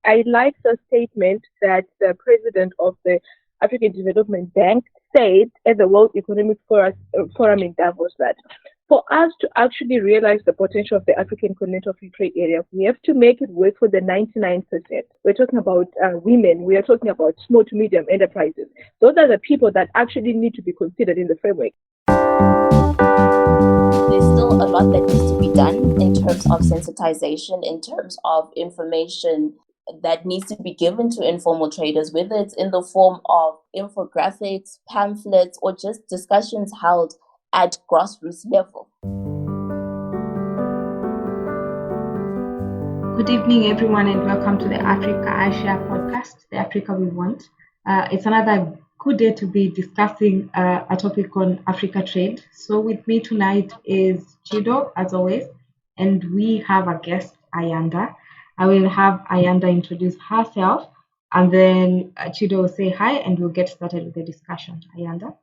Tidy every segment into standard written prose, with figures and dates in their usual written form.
I like the statement that the president of the African Development Bank said at the World Economic Forum in Davos that for us to actually realize the potential of the African Continental Free Trade Area, we have to make it work for the 99%. We're talking about women. We are talking about small to medium enterprises. Those are the people that actually need to be considered in the framework. There's still a lot that needs to be done in terms of sensitization, in terms of information that needs to be given to informal traders, whether it's in the form of infographics, pamphlets, or just discussions held at grassroots level. Good evening, everyone, and welcome to the Africa I Share podcast, the Africa we want. It's another good day to be discussing a topic on Africa trade. So with me tonight is Chido, as always, and we have a guest, Ayanda. I will have Ayanda introduce herself, and then Chido will say hi, and we'll get started with the discussion. Ayanda?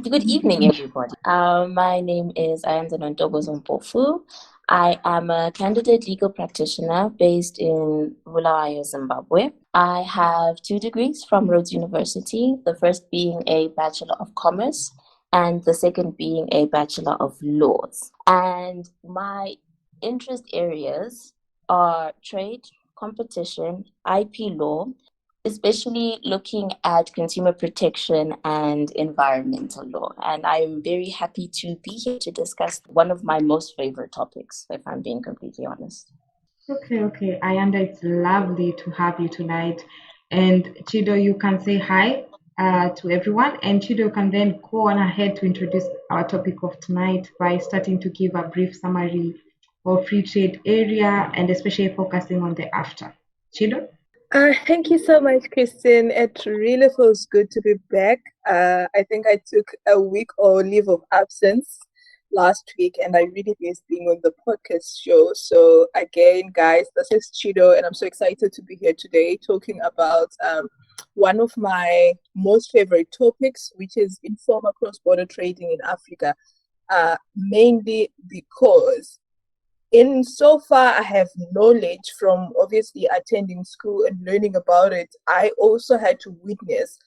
Good evening, everybody. My name is Ayanda Nontogo. I am a candidate legal practitioner based in Bulawayo, Zimbabwe. I have 2 degrees from Rhodes University, the first being a Bachelor of Commerce and the second being a Bachelor of Laws. And my interest areas are trade, competition, IP law, especially looking at consumer protection and environmental law. And I'm very happy to be here to discuss one of my most favorite topics, if I'm being completely honest. Okay. Ayanda, it's lovely to have you tonight. And Chido, you can say hi to everyone. And Chido can then go on ahead to introduce our topic of tonight by starting to give a brief summary of free trade area and especially focusing on the after. Chido? Thank you so much, Christine. It really feels good to be back. I think I took a week or leave of absence last week, and I really missed being on the podcast show. So again, guys, this is Chido, and I'm so excited to be here today talking about one of my most favorite topics, which is informal cross-border trading in Africa, mainly because in so far I have knowledge from obviously attending school and learning about it. I also had to witness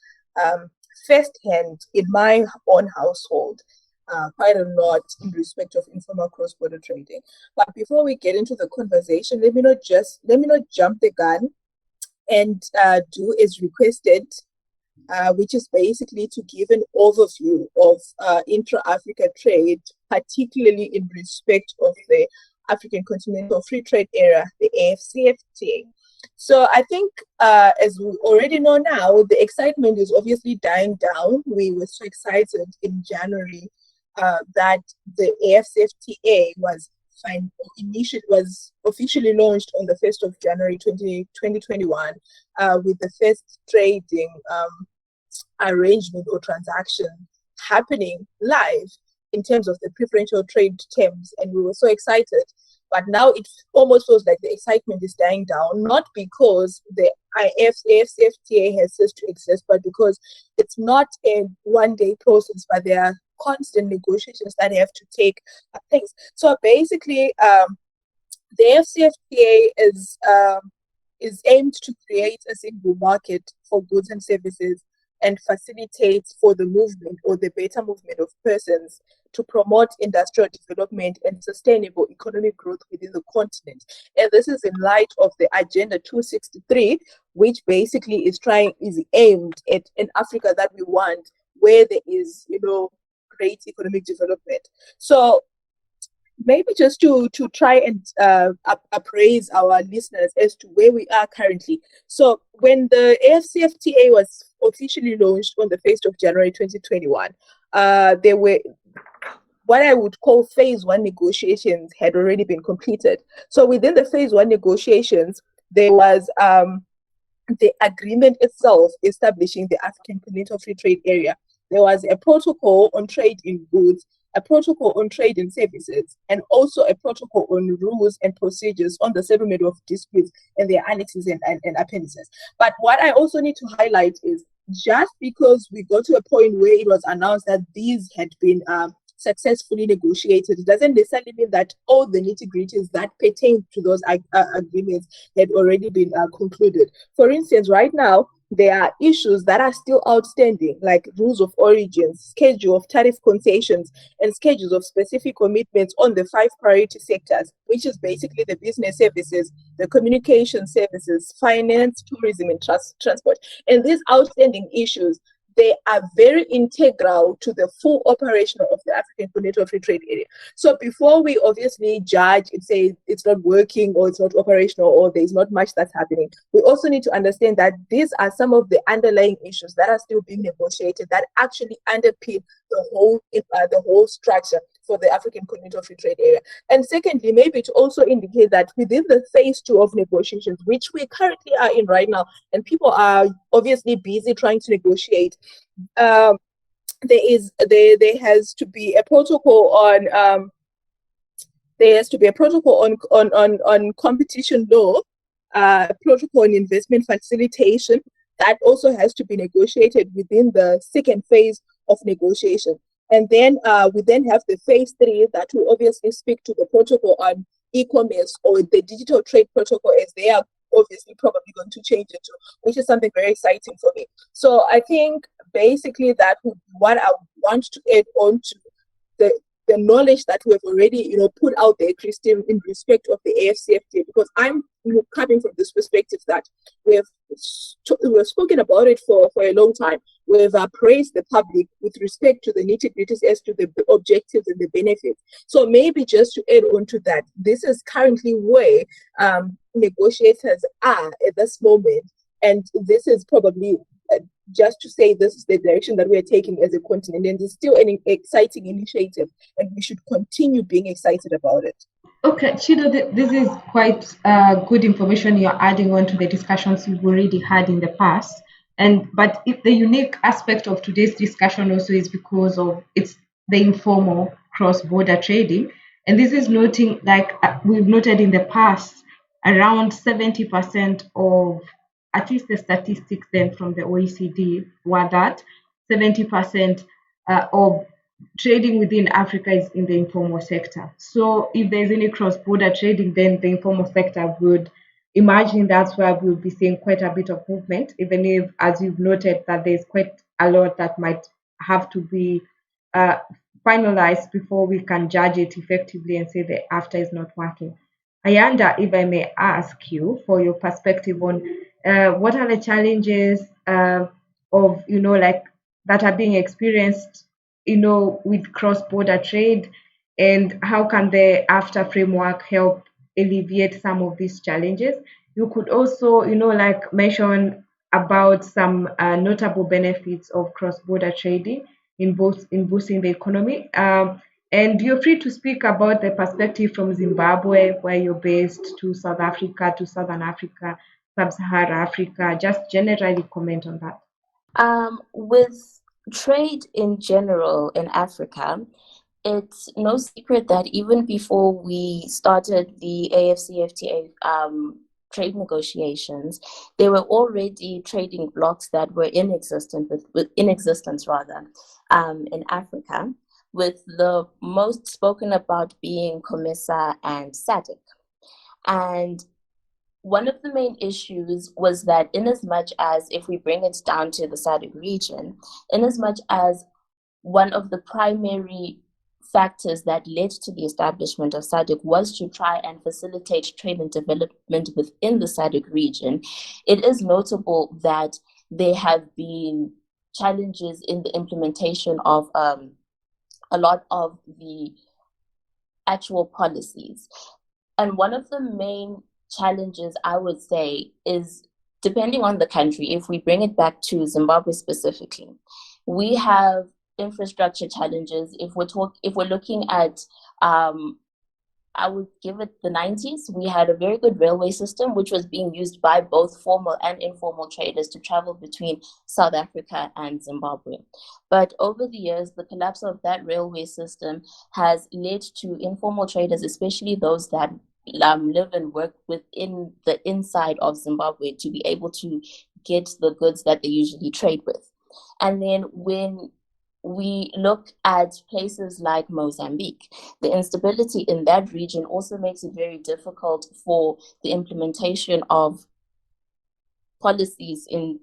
firsthand in my own household quite a lot in respect of informal cross-border trading. But before we get into the conversation, let me not jump the gun and do as requested, which is basically to give an overview of intra-Africa trade, particularly in respect of the African Continental Free Trade Area, the AFCFTA. So I think, as we already know now, the excitement is obviously dying down. We were so excited in January that the AFCFTA was officially launched on the 1st of January 2021 with the first trading arrangement or transaction happening live in terms of the preferential trade terms, and we were so excited. But now it almost feels like the excitement is dying down, not because the AFCFTA has ceased to exist, but because it's not a one-day process, but there are constant negotiations that have to take place. So basically, the AFCFTA is aimed to create a single market for goods and services and facilitates for the movement or the better movement of persons to promote industrial development and sustainable economic growth within the continent. And this is in light of the Agenda 263, which basically is aimed at an Africa that we want, where there is, great economic development. So maybe just to try and appraise our listeners as to where we are currently. So when the AFCFTA was officially launched on the 1st of January 2021, there were what I would call phase 1 negotiations had already been completed. So within the phase 1 negotiations, there was the agreement itself establishing the African Continental Free Trade Area. There was a protocol on trade in goods, a protocol on trade in services, and also a protocol on rules and procedures on the settlement of disputes and their annexes and appendices. But what I also need to highlight is just because we got to a point where it was announced that these had been successfully negotiated, it doesn't necessarily mean that all the nitty-gritties that pertain to those agreements had already been concluded. For instance, right now, there are issues that are still outstanding, like rules of origins, schedule of tariff concessions, and schedules of specific commitments on the 5 priority sectors, which is basically the business services, the communication services, finance, tourism, and transport. And these outstanding issues, they are very integral to the full operation of the African Continental Free Trade Area. So before we obviously judge and say it's not working or it's not operational or there's not much that's happening, we also need to understand that these are some of the underlying issues that are still being negotiated that actually underpin the whole structure for the African Continental Free Trade Area. And secondly, maybe to also indicate that within the phase 2 of negotiations, which we currently are in right now, and people are obviously busy trying to negotiate, there has to be a protocol on on competition law, protocol on investment facilitation that also has to be negotiated within the second phase of negotiation. And then we then have the phase 3 that will obviously speak to the protocol on e-commerce, or the digital trade protocol, as they are obviously probably going to change it to, which is something very exciting for me. So I think basically that would be what I want to add on to the knowledge that we have already, put out there, Christine, in respect of the AFCFTA, because I'm coming from this perspective that we've spoken about it for a long time. We've praised the public with respect to the nitty-gritties as to the objectives and the benefits. So maybe just to add on to that, this is currently where negotiators are at this moment, and this is probably just to say this is the direction that we're taking as a continent, and it's still an exciting initiative, and we should continue being excited about it. Okay, Chido, this is quite good information you're adding on to the discussions you've already had in the past. But if the unique aspect of today's discussion also is because of it's the informal cross-border trading, and this is noting, like we've noted in the past, around 70% of, at least the statistics then from the OECD, were that 70% of trading within Africa is in the informal sector. So if there's any cross-border trading, then the informal sector would imagine that's where we'll be seeing quite a bit of movement, even if, as you've noted, that there's quite a lot that might have to be finalized before we can judge it effectively and say the AFTA is not working. Ayanda, if I may ask you for your perspective on what are the challenges of, that are being experienced, with cross-border trade, and how can the AFTA framework help alleviate some of these challenges? You could also, mention about some notable benefits of cross-border trading in boosting the economy. And you're free to speak about the perspective from Zimbabwe, where you're based, to South Africa, to Southern Africa, Sub-Saharan Africa. Just generally comment on that. With trade in general in Africa, it's no secret that even before we started the AFCFTA trade negotiations, there were already trading blocs that were in existence in Africa, with the most spoken about being COMESA and SADC. And one of the main issues was that, in as much as, if we bring it down to the SADC region, in as much as one of the primary factors that led to the establishment of SADC was to try and facilitate trade and development within the SADC region, it is notable that there have been challenges in the implementation of a lot of the actual policies. And one of the main challenges, I would say, is, depending on the country, if we bring it back to Zimbabwe specifically, we have infrastructure challenges. If we're looking at, I would give it the 90s, we had a very good railway system, which was being used by both formal and informal traders to travel between South Africa and Zimbabwe. But over the years, the collapse of that railway system has led to informal traders, especially those that live and work within the inside of Zimbabwe, to be able to get the goods that they usually trade with. And then when we look at places like Mozambique. The instability in that region also makes it very difficult for the implementation of policies in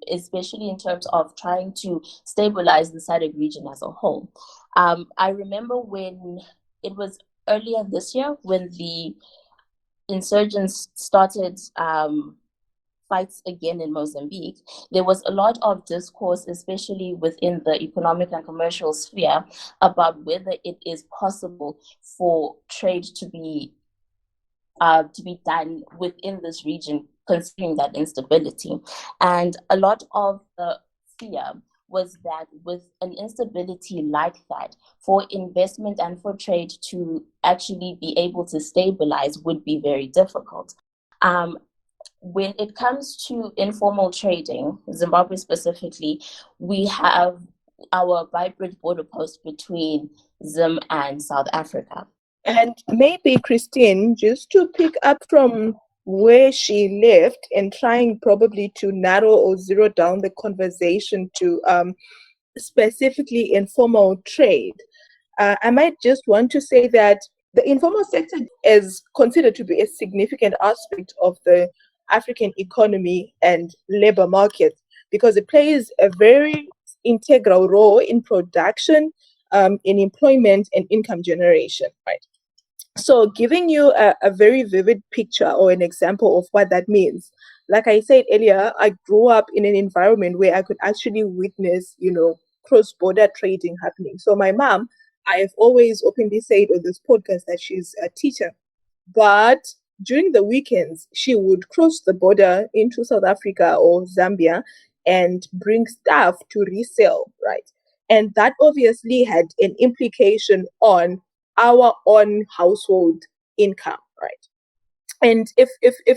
especially in terms of trying to stabilize the SADC region as a whole. I remember when it was earlier this year when the insurgents started fights again in Mozambique, there was a lot of discourse, especially within the economic and commercial sphere, about whether it is possible for trade to be done within this region, considering that instability. And a lot of the fear was that with an instability like that, for investment and for trade to actually be able to stabilize would be very difficult. When it comes to informal trading, Zimbabwe specifically, we have our vibrant border post between Zim and South Africa. And maybe, Christine, just to pick up from where she left and trying probably to narrow or zero down the conversation to specifically informal trade, I might just want to say that the informal sector is considered to be a significant aspect of the African economy and labor market because it plays a very integral role in production, in employment and income generation, right? So giving you a very vivid picture or an example of what that means. Like I said earlier, I grew up in an environment where I could actually witness, cross-border trading happening. So my mom, I have always openly said on this podcast that she's a teacher. But during the weekends, she would cross the border into South Africa or Zambia and bring stuff to resell, right? And that obviously had an implication on our own household income, right? And if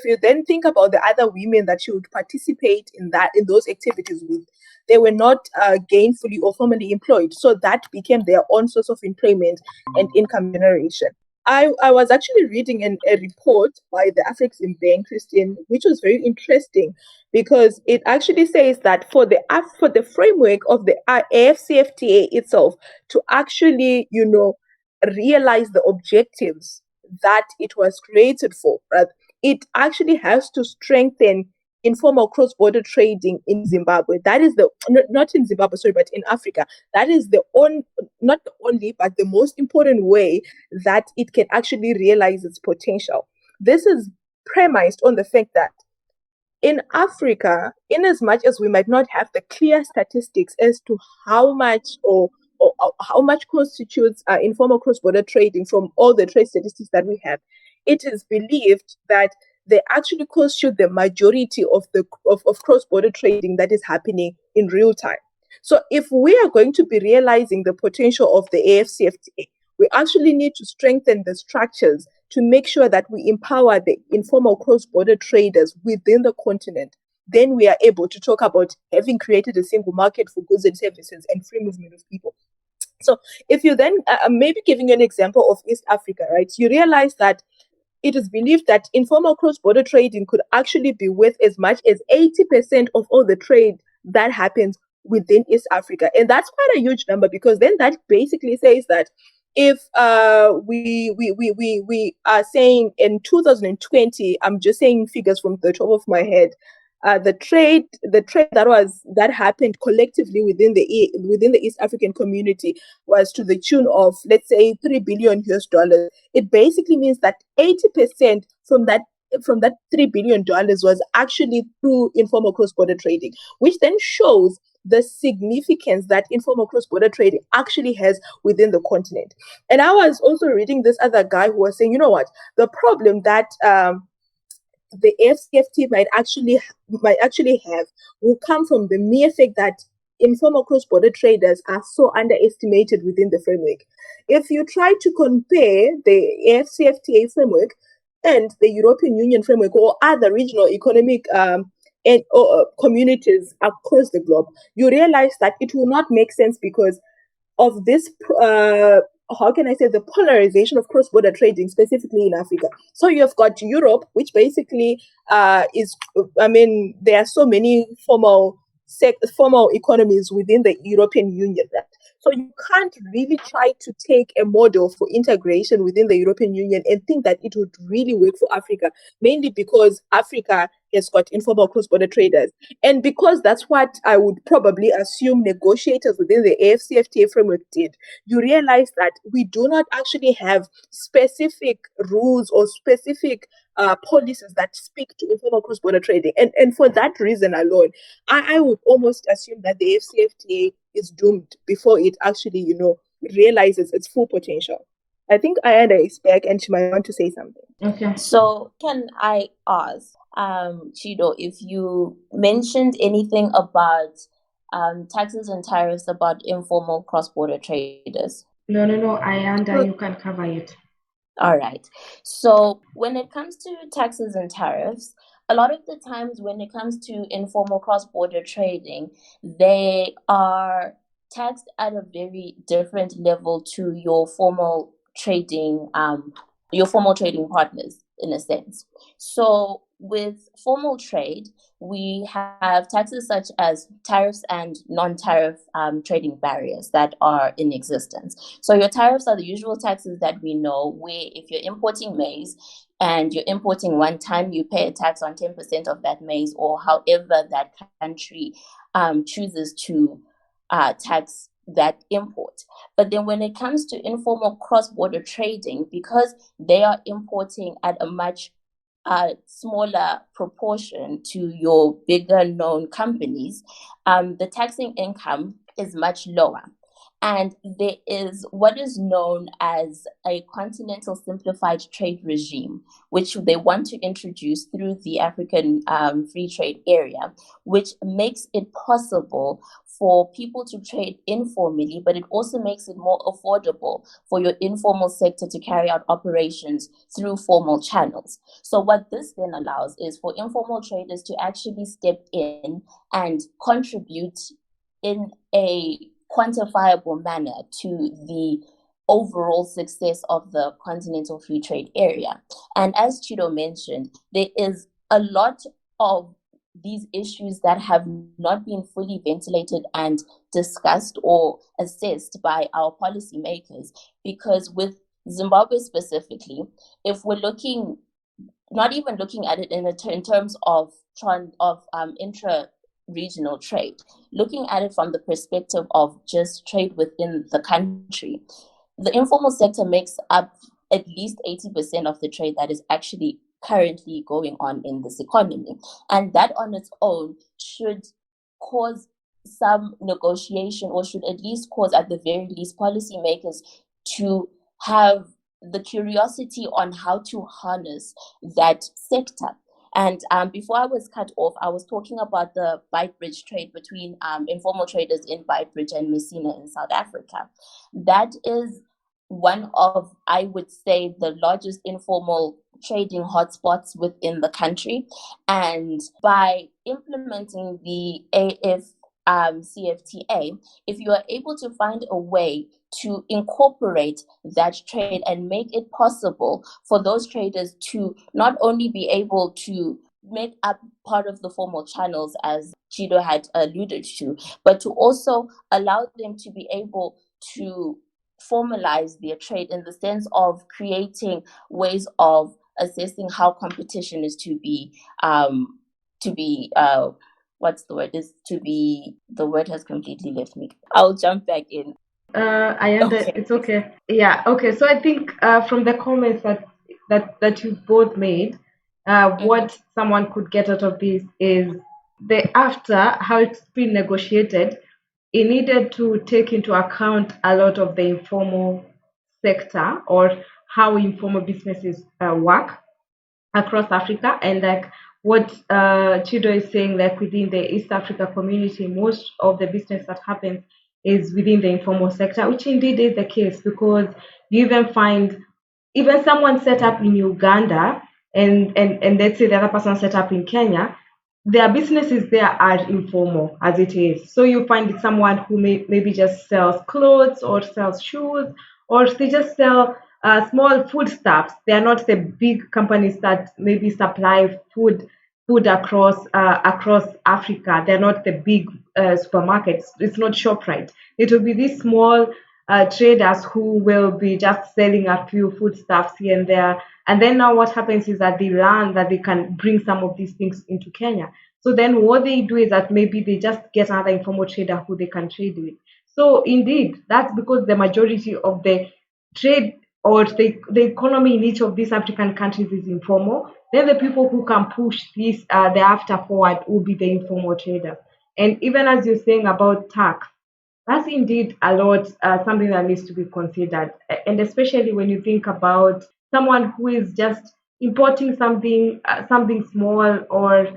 you then think about the other women that she would participate in those activities with, they were not gainfully or formally employed. So that became their own source of employment and income generation. I was actually reading a report by the Afrexim Bank, Christian, which was very interesting because it actually says that for the framework of the AFCFTA itself to actually, realize the objectives that it was created for, right? It actually has to strengthen informal cross-border trading in Zimbabwe. That is not in Zimbabwe, sorry, but in Africa. That is not the only, but the most important way that it can actually realize its potential. This is premised on the fact that in Africa, in as much as we might not have the clear statistics as to how much or how much constitutes informal cross-border trading from all the trade statistics that we have, it is believed that they actually constitute the majority of cross-border trading that is happening in real time. So if we are going to be realizing the potential of the AFCFTA, we actually need to strengthen the structures to make sure that we empower the informal cross-border traders within the continent. Then we are able to talk about having created a single market for goods and services and free movement of people. So if you then, maybe giving you an example of East Africa, right, you realize that it is believed that informal cross-border trading could actually be worth as much as 80% of all the trade that happens within East Africa. And that's quite a huge number because then that basically says that if we are saying in 2020, I'm just saying figures from the top of my head, the trade that happened collectively within the East African community was to the tune of, let's say, $3 billion US. It basically means that 80% from that $3 billion was actually through informal cross-border trading, which then shows the significance that informal cross-border trading actually has within the continent. And I was also reading this other guy who was saying, you know what, the problem that the AFCFT might actually have will come from the mere fact that informal cross-border traders are so underestimated within the framework. If you try to compare the AFCFTA framework and the European Union framework or other regional economic communities across the globe, you realize that it will not make sense because of this how can I say, the polarization of cross-border trading, specifically in Africa. So you've got Europe, which basically there are so many formal formal economies within the European Union, right? So you can't really try to take a model for integration within the European Union and think that it would really work for Africa, mainly because Africa has got informal cross-border traders. And because that's what I would probably assume negotiators within the AfCFTA framework did, you realize that we do not actually have specific rules or specific policies that speak to informal cross-border trading. And for that reason alone, I would almost assume that the AfCFTA is doomed before it actually, realizes its full potential. I think Ayanda is back and she might want to say something. Okay. So can I ask, Chido, if you mentioned anything about taxes and tariffs about informal cross-border traders? No, Ayanda, you can cover it. All right. So when it comes to taxes and tariffs, a lot of the times when it comes to informal cross-border trading, they are taxed at a very different level to your formal trading partners, in a sense. So with formal trade, we have taxes such as tariffs and non-tariff trading barriers that are in existence. So your tariffs are the usual taxes that we know, where if you're importing maize and you're importing one ton, you pay a tax on 10% of that maize, or however that country chooses to tax that import. But then when it comes to informal cross-border trading, because they are importing at a much smaller proportion to your bigger known companies, the taxing income is much lower. And there is what is known as a Continental Simplified Trade regime, which they want to introduce through the African Free Trade Area, which makes it possible for people to trade informally, but it also makes it more affordable for your informal sector to carry out operations through formal channels. So what this then allows is for informal traders to actually step in and contribute in a quantifiable manner to the overall success of the Continental Free Trade Area. And as Chido mentioned, there is a lot of these issues that have not been fully ventilated and discussed or assessed by our policymakers, because with Zimbabwe specifically, if we're not even looking at it in terms of intra-regional trade, looking at it from the perspective of just trade within the country, the informal sector makes up at least 80% of the trade that is actually currently going on in this economy. And that on its own should cause some negotiation, or should at least cause, at the very least, policymakers to have the curiosity on how to harness that sector. And before I was cut off, I was talking about the Beitbridge trade between informal traders in Beitbridge and Messina in South Africa. That is one of, I would say, the largest informal trading hotspots within the country. And by implementing the CFTA, if you are able to find a way to incorporate that trade and make it possible for those traders to not only be able to make up part of the formal channels, as Chido had alluded to, but to also allow them to be able to formalize their trade in the sense of creating ways of assessing how competition is to be what's the word? The word has completely left me. I'll jump back in. Okay. It's okay. Yeah, okay. So I think from the comments that you both made, what someone could get out of this is how it's been negotiated, it needed to take into account a lot of the informal sector, or how informal businesses work across Africa. And like what Chido is saying, like within the East Africa community, most of the business that happens is within the informal sector, which indeed is the case, because you even find even someone set up in Uganda and let's say the other person set up in Kenya, their businesses there are informal as it is. So you find someone who maybe just sells clothes or sells shoes, or they just sell small foodstuffs. They are not the big companies that maybe supply food food across Africa. They're not the big supermarkets. It's not ShopRite. It will be these small traders who will be just selling a few foodstuffs here and there. And then now what happens is that they learn that they can bring some of these things into Kenya. So then what they do is that maybe they just get another informal trader who they can trade with. So indeed, that's because the majority of the trade or the economy in each of these African countries is informal. Then the people who can push this the after forward will be the informal traders. And even as you're saying about tax, that's indeed a lot, something that needs to be considered. And especially when you think about someone who is just importing something small, or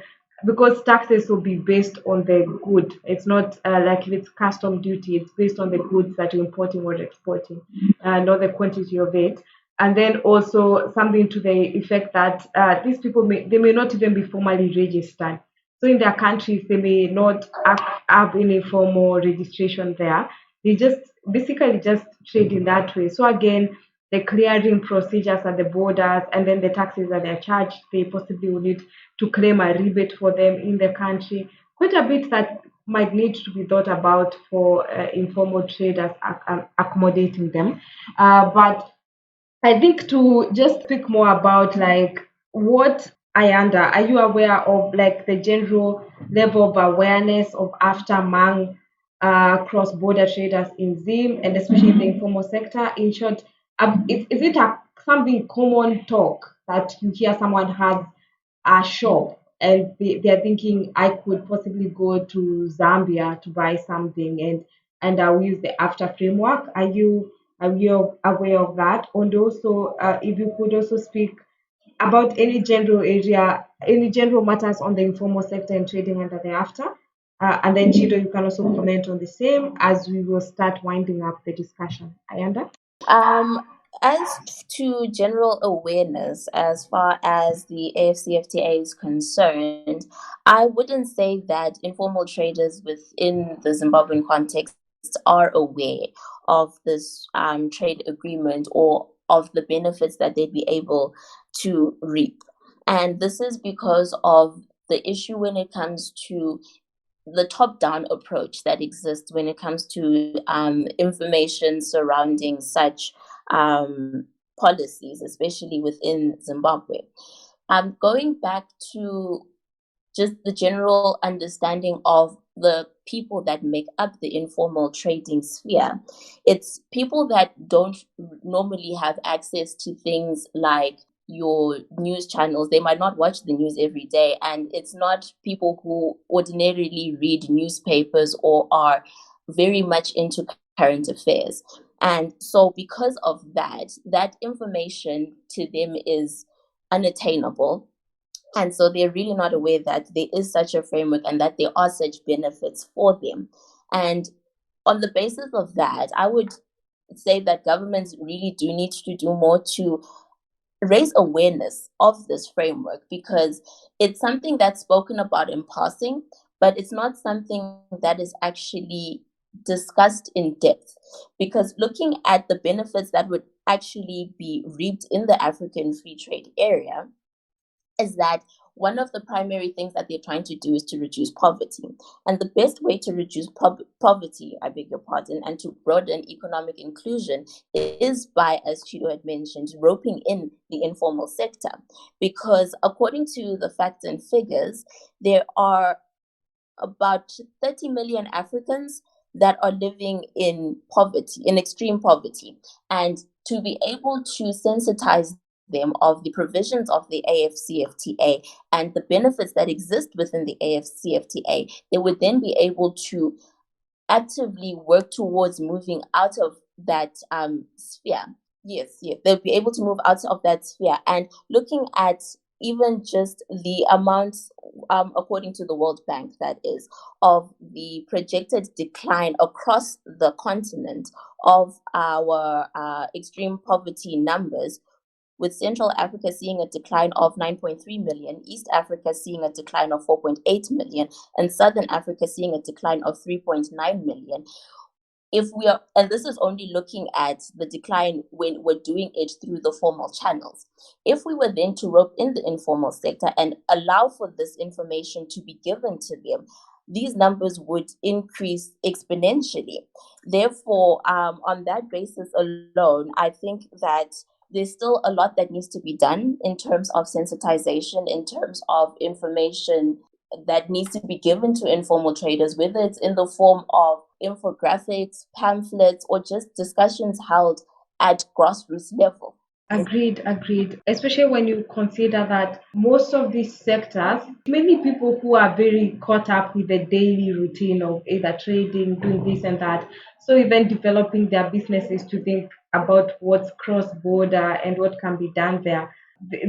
because taxes will be based on the good. It's not like if it's custom duty, it's based on the goods that you're importing or exporting, not the quantity of it. And then also something to the effect that these people may not even be formally registered. So in their countries, they may not have any formal registration there. They just basically just trade in that way. So again, the clearing procedures at the borders and then the taxes that they're charged, they possibly will need to claim a rebate for them in the country. Quite a bit that might need to be thought about for informal traders accommodating them. But I think to just speak more about like what Ayanda, are you aware of like the general level of awareness of after among cross-border traders in Zim and especially in the informal sector? In short, is it something common talk that you hear someone has a shop and they're thinking I could possibly go to Zambia to buy something and I'll use the after framework? Are you aware of that? And also, if you could also speak about any general area, any general matters on the informal sector and trading under the after. And then Chido, you can also comment on the same as we will start winding up the discussion. Ayanda? Um, as to general awareness, as far as the AFCFTA is concerned, I wouldn't say that informal traders within the Zimbabwean context are aware of this trade agreement or of the benefits that they'd be able to reap. And this is because of the issue when it comes to the top-down approach that exists when it comes to information surrounding such policies, especially within Zimbabwe. Going back to just the general understanding of the people that make up the informal trading sphere, it's people that don't normally have access to things like your news channels. They might not watch the news every day, and it's not people who ordinarily read newspapers or are very much into current affairs. And so because of that information to them is unattainable, and so they're really not aware that there is such a framework and that there are such benefits for them. And on the basis of that, I would say that governments really do need to do more to raise awareness of this framework, because it's something that's spoken about in passing, but it's not something that is actually discussed in depth. Because looking at the benefits that would actually be reaped in the African free trade area, is that one of the primary things that they're trying to do is to reduce poverty. And the best way to reduce poverty, I beg your pardon, and to broaden economic inclusion is by, as Chido had mentioned, roping in the informal sector. Because according to the facts and figures, there are about 30 million Africans that are living in poverty, in extreme poverty. And to be able to sensitize them of the provisions of the AFCFTA and the benefits that exist within the AFCFTA, they would then be able to actively work towards moving out of that sphere. Yes, they'll be able to move out of that sphere. And looking at even just the amounts, according to the World Bank, that is, of the projected decline across the continent of our extreme poverty numbers, with Central Africa seeing a decline of 9.3 million, East Africa seeing a decline of 4.8 million, and Southern Africa seeing a decline of 3.9 million. if we are, and this is only looking at the decline when we're doing it through the formal channels. If we were then to rope in the informal sector and allow for this information to be given to them, these numbers would increase exponentially. Therefore, on that basis alone, I think that there's still a lot that needs to be done in terms of sensitization, in terms of information that needs to be given to informal traders, whether it's in the form of infographics, pamphlets, or just discussions held at grassroots level. Agreed. Especially when you consider that most of these sectors, many people who are very caught up with the daily routine of either trading, doing this and that, so even developing their businesses to think about what's cross-border and what can be done there,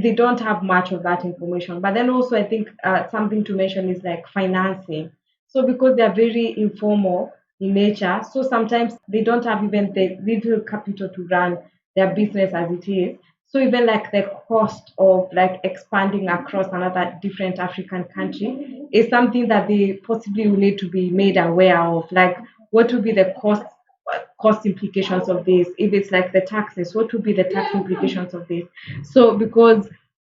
they don't have much of that information. But then also, I think something to mention is like financing. So because they are very informal in nature, so sometimes they don't have even the little capital to run their business as it is. So even like the cost of like expanding across another different African country is something that they possibly will need to be made aware of. Like what would be the cost implications of this? If it's like the taxes, what would be the tax implications of this? So because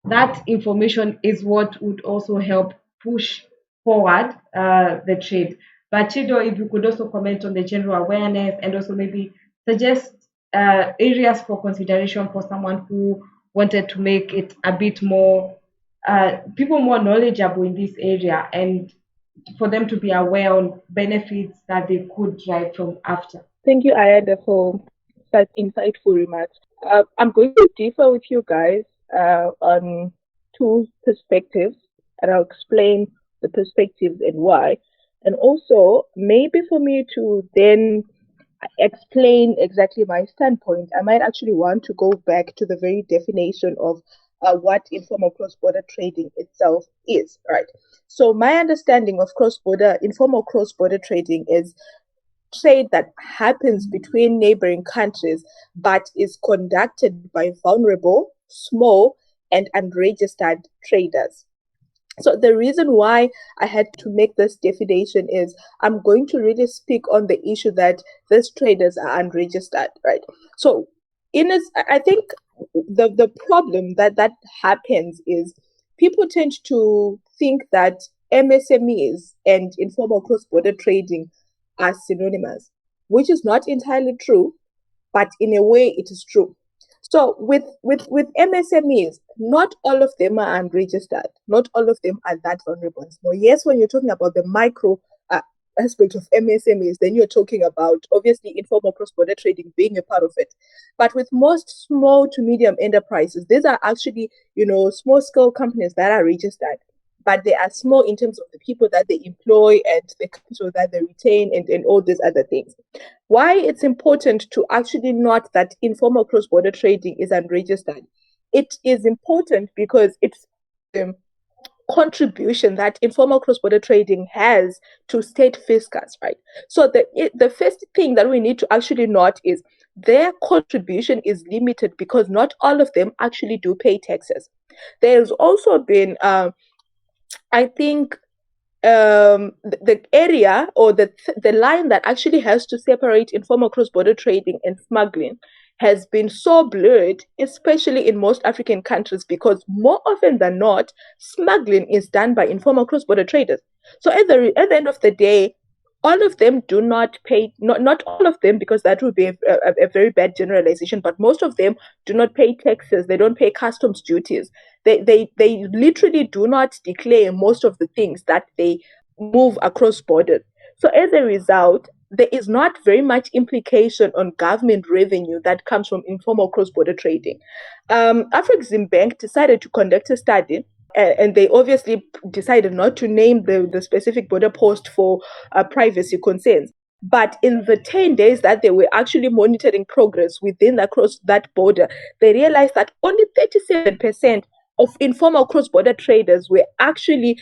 that information is what would also help push forward the trade. But Chido, if you could also comment on the general awareness and also maybe suggest areas for consideration for someone who wanted to make it a bit more people more knowledgeable in this area and for them to be aware on benefits that they could derive from after. Thank you, Ayanda, for such insightful remarks. I'm going to differ with you guys on two perspectives, and I'll explain the perspectives and why. And also, maybe for me to then explain exactly my standpoint, I might actually want to go back to the very definition of what informal cross-border trading itself is, right? So my understanding of informal cross-border trading is trade that happens between neighboring countries but is conducted by vulnerable, small, and unregistered traders. So the reason why I had to make this definition is I'm going to really speak on the issue that these traders are unregistered, right? So I think the problem that happens is people tend to think that MSMEs and informal cross-border trading are synonymous, which is not entirely true, but in a way it is true. So with MSMEs, not all of them are unregistered. Not all of them are that vulnerable. So yes, when you're talking about the micro aspect of MSMEs, then you're talking about obviously informal cross-border trading being a part of it. But with most small to medium enterprises, these are actually, small-scale companies that are registered, but they are small in terms of the people that they employ and the capital that they retain and all these other things. Why it's important to actually note that informal cross-border trading is unregistered. It is important because it's the contribution that informal cross-border trading has to state fiscus, right? So the first thing that we need to actually note is their contribution is limited because not all of them actually do pay taxes. There's also been I think the area or the line that actually has to separate informal cross-border trading and smuggling has been so blurred, especially in most African countries, because more often than not, smuggling is done by informal cross-border traders. So at the end of the day, all of them do not pay, not all of them, because that would be a very bad generalization, but most of them do not pay taxes. They don't pay customs duties. They literally do not declare most of the things that they move across borders. So as a result, there is not very much implication on government revenue that comes from informal cross-border trading. Afreximbank decided to conduct a study, and they obviously decided not to name the specific border post for privacy concerns. But in the 10 days that they were actually monitoring progress within across that border, they realized that only 37% of informal cross-border traders were actually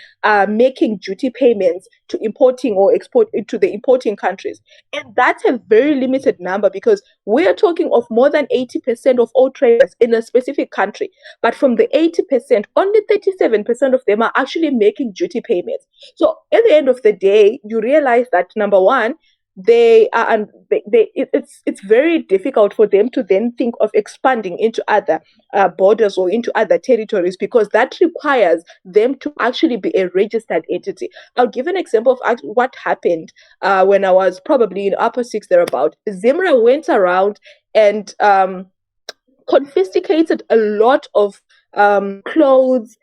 making duty payments to importing or export to the importing countries. And that's a very limited number because we are talking of more than 80% of all traders in a specific country. But from the 80%, only 37% of them are actually making duty payments. So at the end of the day, you realize that number one, they are, and it's very difficult for them to then think of expanding into other borders or into other territories, because that requires them to actually be a registered entity. I'll give an example of what happened when I was probably in upper six thereabout. Zimra went around and confiscated a lot of clothes,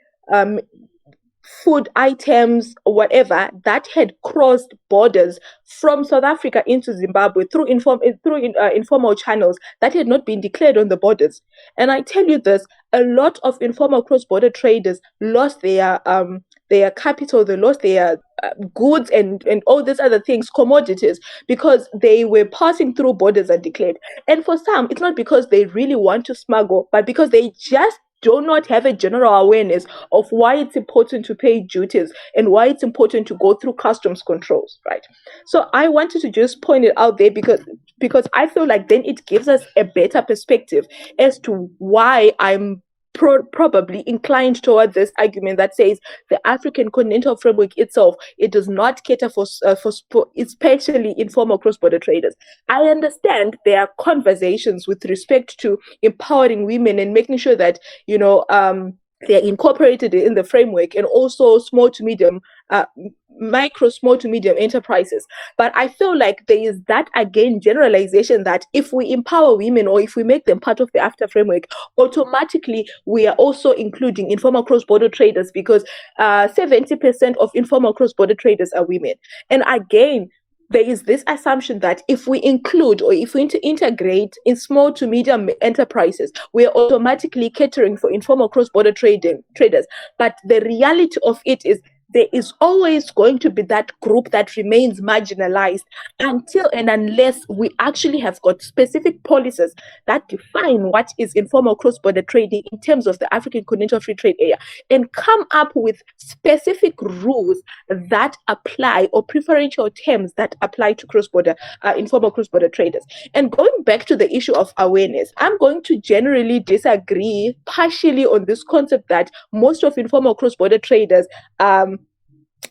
food items, whatever, that had crossed borders from South Africa into Zimbabwe through informal channels that had not been declared on the borders. And I tell you this, a lot of informal cross-border traders lost their capital, they lost their goods and all these other things, commodities, because they were passing through borders undeclared. And for some, it's not because they really want to smuggle, but because they just do not have a general awareness of why it's important to pay duties and why it's important to go through customs controls, right? So I wanted to just point it out there because I feel like then it gives us a better perspective as to why I'm probably inclined toward this argument that says the African Continental Framework itself, it does not cater for especially informal cross-border traders. I understand there are conversations with respect to empowering women and making sure that, they're incorporated in the framework, and also small to medium enterprises. But I feel like there is that, again, generalization that if we empower women or if we make them part of the AFTA framework, automatically we are also including informal cross-border traders, because 70% of informal cross-border traders are women. And again, there is this assumption that if we include or if we integrate in small to medium enterprises, we are automatically catering for informal cross-border traders. But the reality of it is there is always going to be that group that remains marginalized until and unless we actually have got specific policies that define what is informal cross-border trading in terms of the African Continental Free Trade Area, and come up with specific rules that apply, or preferential terms that apply to cross-border, informal cross-border traders. And going back to the issue of awareness, I'm going to generally disagree partially on this concept that most of informal cross-border traders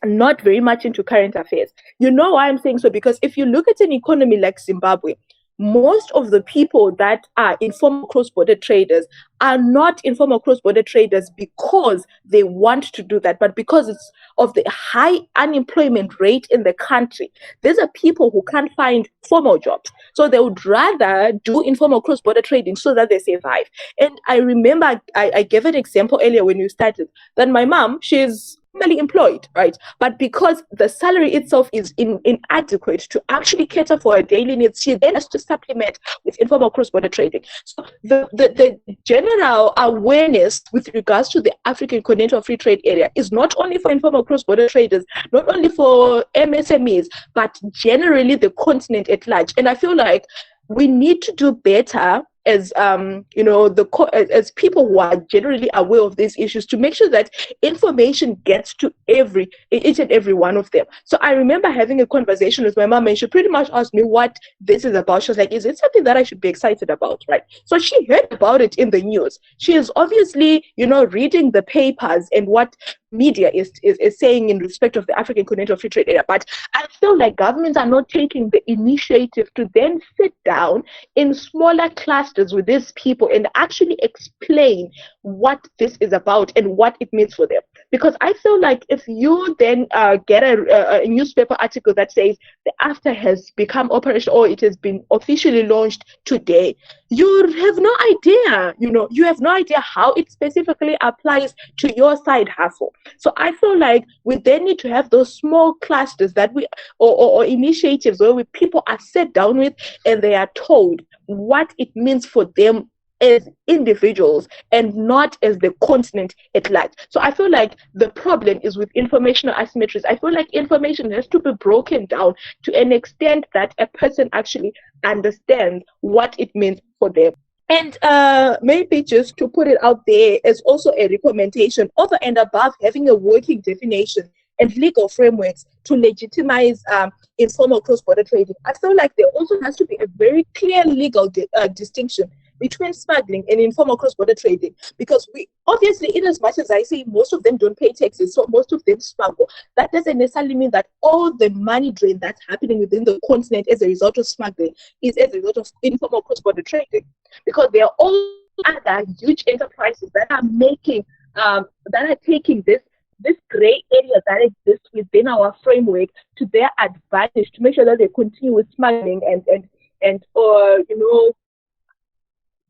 not very much into current affairs. You know why I'm saying so? Because if you look at an economy like Zimbabwe, most of the people that are informal cross-border traders are not informal cross-border traders because they want to do that, but because it's of the high unemployment rate in the country. These are people who can't find formal jobs. So they would rather do informal cross-border trading so that they survive. And I remember I gave an example earlier when you started that my mom, she's formally employed, right? But because the salary itself is inadequate to actually cater for her daily needs, she then has to supplement with informal cross-border trading. So the general awareness with regards to the African Continental Free Trade Area is not only for informal cross-border traders, not only for MSMEs, but generally the continent at large. And I feel like we need to do better as as people who are generally aware of these issues, to make sure that information gets to each and every one of them. So I remember having a conversation with my mom, and she pretty much asked me what this is about. She was like, is it something that I should be excited about, right? So she heard about it in the news. She is obviously, reading the papers and what media is saying in respect of the African Continental Free Trade Area. But I feel like governments are not taking the initiative to then sit down in smaller clusters with these people and actually explain what this is about and what it means for them. Because I feel like if you then get a newspaper article that says the AFTA has become operational, or it has been officially launched today, you have no idea, you have no idea how it specifically applies to your side hustle. So I feel like we then need to have those small clusters that or initiatives where people are sat down with and they are told what it means for them as individuals and not as the continent at large. So I feel like the problem is with informational asymmetries. I feel like information has to be broken down to an extent that a person actually understands what it means for them. And maybe just to put it out there as also a recommendation, over and above having a working definition and legal frameworks to legitimize informal cross-border trading, I feel like there also has to be a very clear legal distinction between smuggling and informal cross-border trading, because we obviously, in as much as I say most of them don't pay taxes, so most of them smuggle, that doesn't necessarily mean that all the money drain that's happening within the continent as a result of smuggling is as a result of informal cross-border trading, because there are all other huge enterprises that are making that are taking this gray area that exists within our framework to their advantage, to make sure that they continue with smuggling and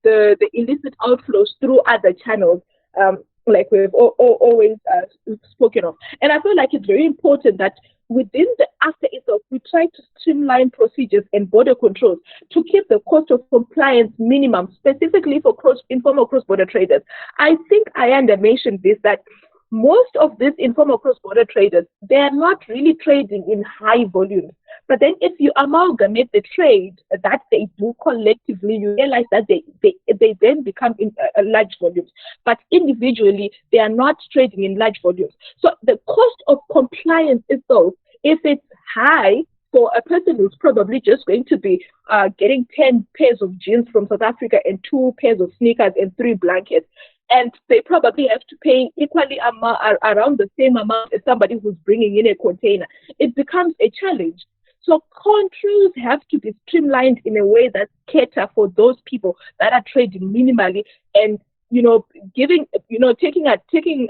the illicit outflows through other channels, like we've always spoken of. And I feel like it's very important that within the AFTA itself, we try to streamline procedures and border controls to keep the cost of compliance minimum, specifically for informal cross-border traders. I think Ayanda mentioned this, that most of these informal cross-border traders, they are not really trading in high volumes. But then if you amalgamate the trade that they do collectively, you realize that they then become in large volumes. But individually, they are not trading in large volumes. So the cost of compliance itself, if it's high for a person who's probably just going to be getting 10 pairs of jeans from South Africa and 2 pairs of sneakers and 3 blankets, and they probably have to pay equally around the same amount as somebody who's bringing in a container, it becomes a challenge. So controls have to be streamlined in a way that cater for those people that are trading minimally, and taking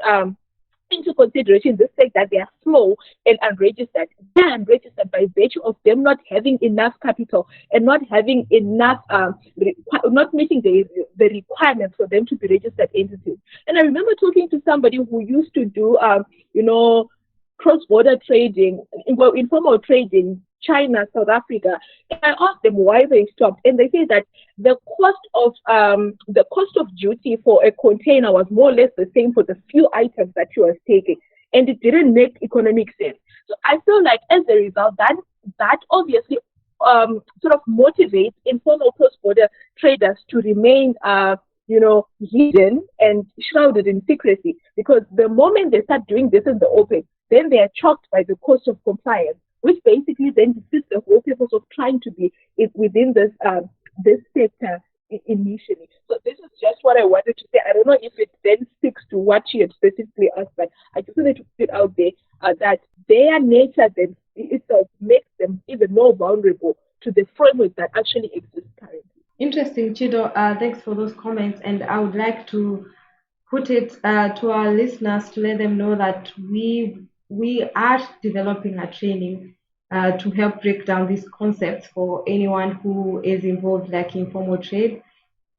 into consideration the fact that they are small and unregistered. They are unregistered by virtue of them not having enough capital and not having enough, not meeting the requirements for them to be registered entities. And I remember talking to somebody who used to do, cross-border trading, informal trading, China, South Africa. And I asked them why they stopped, and they say that the cost of duty for a container was more or less the same for the few items that she was taking, and it didn't make economic sense. So I feel like as a result, that obviously sort of motivates informal cross-border traders to remain hidden and shrouded in secrecy, because the moment they start doing this in the open, then they are choked by the cost of compliance, which basically then defeats the whole purpose of trying to be within this sector initially. So this is just what I wanted to say. I don't know if it then sticks to what you had specifically asked, but I just wanted to put it out there that their nature then itself makes them even more vulnerable to the framework that actually exists currently. Interesting, Chido. Thanks for those comments, and I would like to put it to our listeners to let them know that we are developing a training to help break down these concepts for anyone who is involved, like informal trade,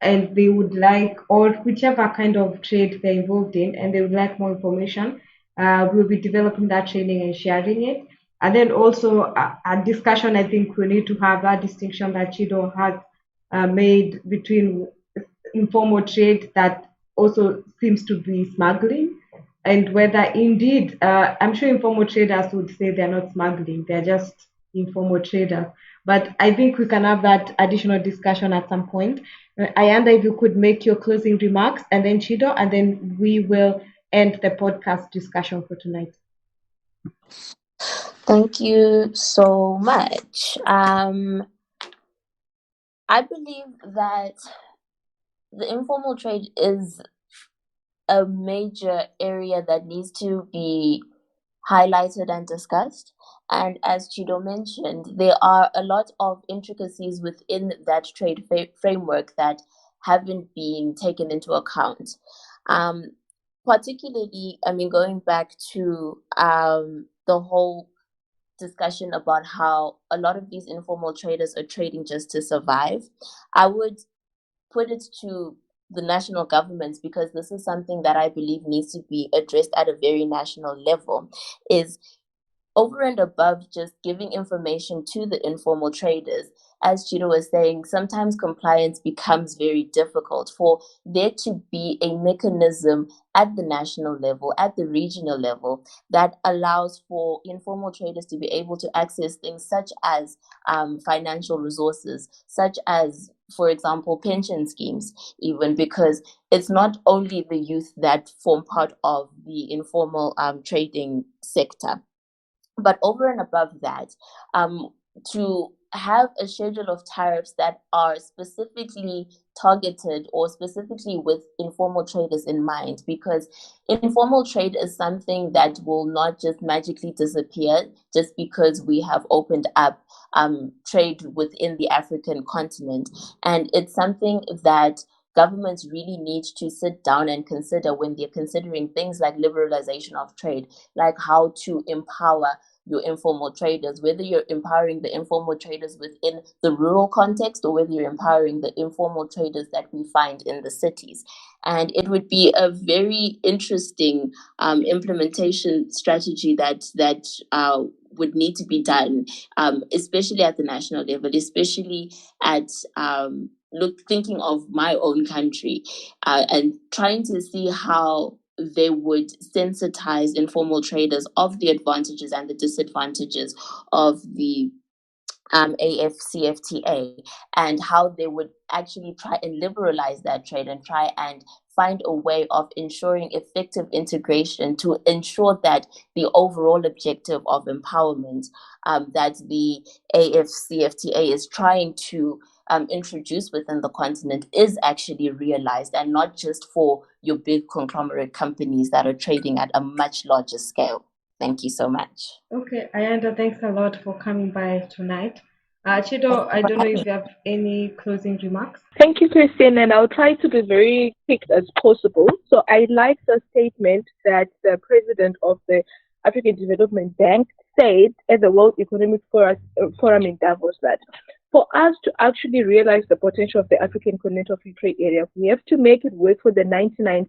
and they would like, or whichever kind of trade they're involved in, and they would like more information. We'll be developing that training and sharing it. And then also a discussion, I think we need to have that distinction that Chido has made between informal trade that also seems to be smuggling, and whether indeed, I'm sure informal traders would say they're not smuggling, they're just informal traders. But I think we can have that additional discussion at some point. Ayanda, if you could make your closing remarks, and then Chido, and then we will end the podcast discussion for tonight. Thank you so much. I believe that the informal trade is a major area that needs to be highlighted and discussed. And as Chido mentioned, there are a lot of intricacies within that trade framework that haven't been taken into account. Particularly, going back to the whole discussion about how a lot of these informal traders are trading just to survive, I would put it to the national governments, because this is something that I believe needs to be addressed at a very national level, is over and above just giving information to the informal traders. As Chido was saying, sometimes compliance becomes very difficult. For there to be a mechanism at the national level, at the regional level, that allows for informal traders to be able to access things such as financial resources, such as, for example, pension schemes, even, because it's not only the youth that form part of the informal trading sector. But over and above that, to have a schedule of tariffs that are specifically targeted or specifically with informal traders in mind, because informal trade is something that will not just magically disappear just because we have opened up trade within the African continent. And it's something that governments really need to sit down and consider when they're considering things like liberalization of trade, like how to empower your informal traders, whether you're empowering the informal traders within the rural context or whether you're empowering the informal traders that we find in the cities. And it would be a very interesting implementation strategy that would need to be done, especially at the national level, especially at thinking of my own country and trying to see how they would sensitize informal traders of the advantages and the disadvantages of the AFCFTA, and how they would actually try and liberalize that trade and try and find a way of ensuring effective integration to ensure that the overall objective of empowerment that the AFCFTA is trying to introduced within the continent is actually realized, and not just for your big conglomerate companies that are trading at a much larger scale. Thank you so much. Okay, Ayanda, thanks a lot for coming by tonight. Chido, I don't know if you have any closing remarks. Thank you, Christine, and I'll try to be very quick as possible. So I like the statement that the president of the African Development Bank said at the World Economic Forum in Davos, that for us to actually realize the potential of the African Continental Free Trade Area, we have to make it work for the 99%.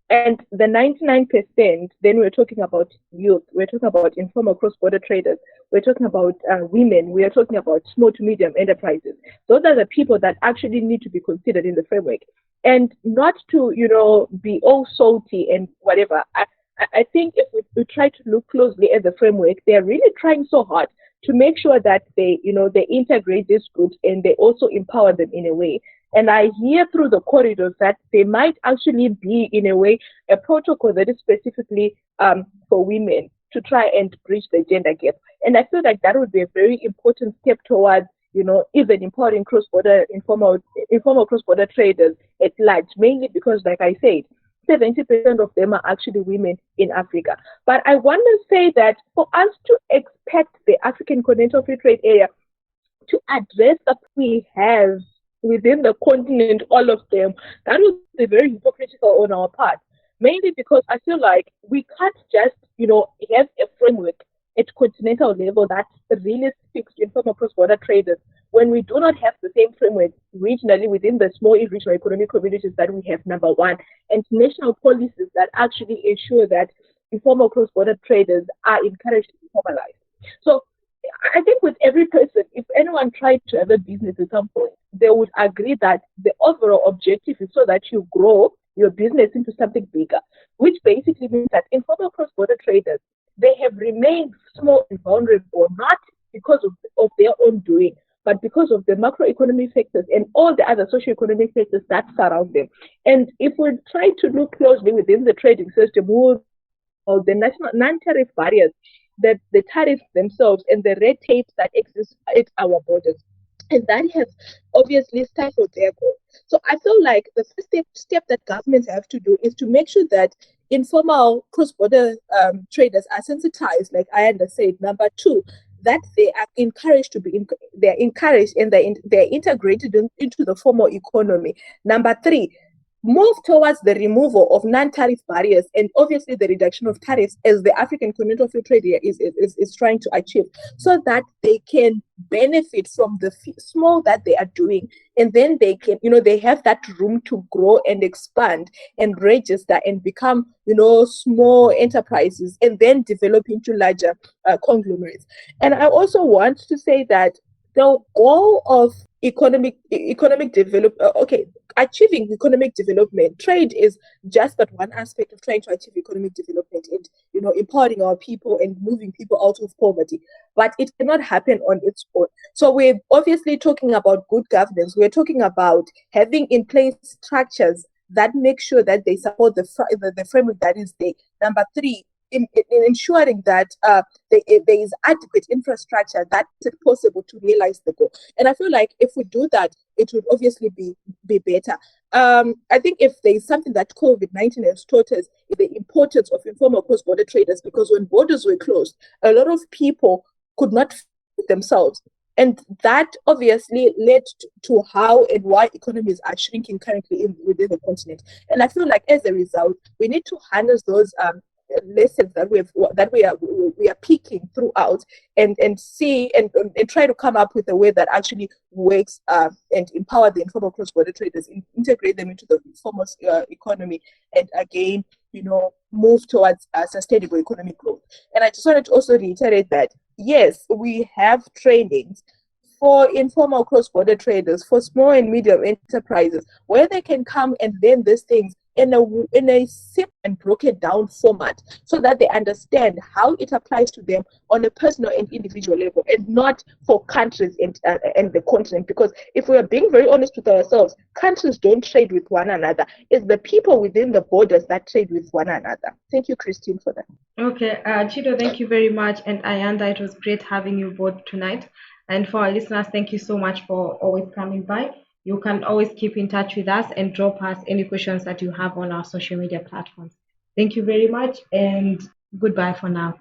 And the 99%, then we're talking about youth, we're talking about informal cross-border traders, we're talking about women, we are talking about small to medium enterprises. Those are the people that actually need to be considered in the framework. And not to, be all salty and whatever. I think if we try to look closely at the framework, they're really trying so hard to make sure that they integrate these groups and they also empower them in a way. And I hear through the corridors that there might actually be, in a way, a protocol that is specifically for women to try and bridge the gender gap. And I feel like that would be a very important step towards, even empowering informal cross-border traders at large, mainly because, like I said, 70% of them are actually women in Africa. But I want to say that for us to expect the African Continental Free Trade Area to address that we have within the continent, all of them, that would be very hypocritical on our part. Mainly because I feel like we can't just, have a framework at continental level that really speaks to informal cross-border traders when we do not have the same framework regionally within the small regional economic communities that we have, number one, and national policies that actually ensure that informal cross-border traders are encouraged to be formalized. So I think with every person, if anyone tried to have a business at some point, they would agree that the overall objective is so that you grow your business into something bigger, which basically means that informal cross-border traders, they have remained small and vulnerable, not because of their own doing, but because of the macroeconomic factors and all the other socioeconomic factors that surround them. And if we try to look closely within the trading system, the national non-tariff barriers, that the tariffs themselves and the red tape that exists at our borders. And that has obviously stifled their growth. So I feel like the first step that governments have to do is to make sure that informal cross-border traders are sensitized, like Ayanda said. Number two, that they are encouraged they're encouraged and they're integrated into the formal economy. Number three, move towards the removal of non-tariff barriers and obviously the reduction of tariffs as the African Continental Free Trade Area is trying to achieve, so that they can benefit from the small that they are doing, and then they can, they have that room to grow and expand and register and become, small enterprises and then develop into larger conglomerates. And I also want to say that the goal of economic achieving economic development, trade is just but one aspect of trying to achieve economic development and empowering our people and moving people out of poverty, but it cannot happen on its own. So we're obviously talking about good governance. We're talking about having in place structures that make sure that they support the framework that is there. Number three, in ensuring that there is adequate infrastructure that is possible to realize the goal. And I feel like if we do that, it would obviously be better. I think if there is something that COVID-19 has taught us, is the importance of informal cross-border traders, because when borders were closed, a lot of people could not feed themselves. And that obviously led to how and why economies are shrinking currently within the continent. And I feel like as a result, we need to harness those lessons that we are picking throughout, and see and try to come up with a way that actually works, and empower the informal cross-border traders, integrate them into the informal economy, and again, move towards sustainable economic growth. And I just wanted to also reiterate that yes, we have trainings for informal cross-border traders, for small and medium enterprises, where they can come and learn these things in a simple and broken down format, so that they understand how it applies to them on a personal and individual level, and not for countries and the continent. Because if we are being very honest with ourselves, countries don't trade with one another. It's the people within the borders that trade with one another. Thank you, Christine, for that. Okay, Chido, thank you very much. And Ayanda, it was great having you both tonight. And for our listeners, thank you so much for always coming by. You can always keep in touch with us and drop us any questions that you have on our social media platforms. Thank you very much, and goodbye for now.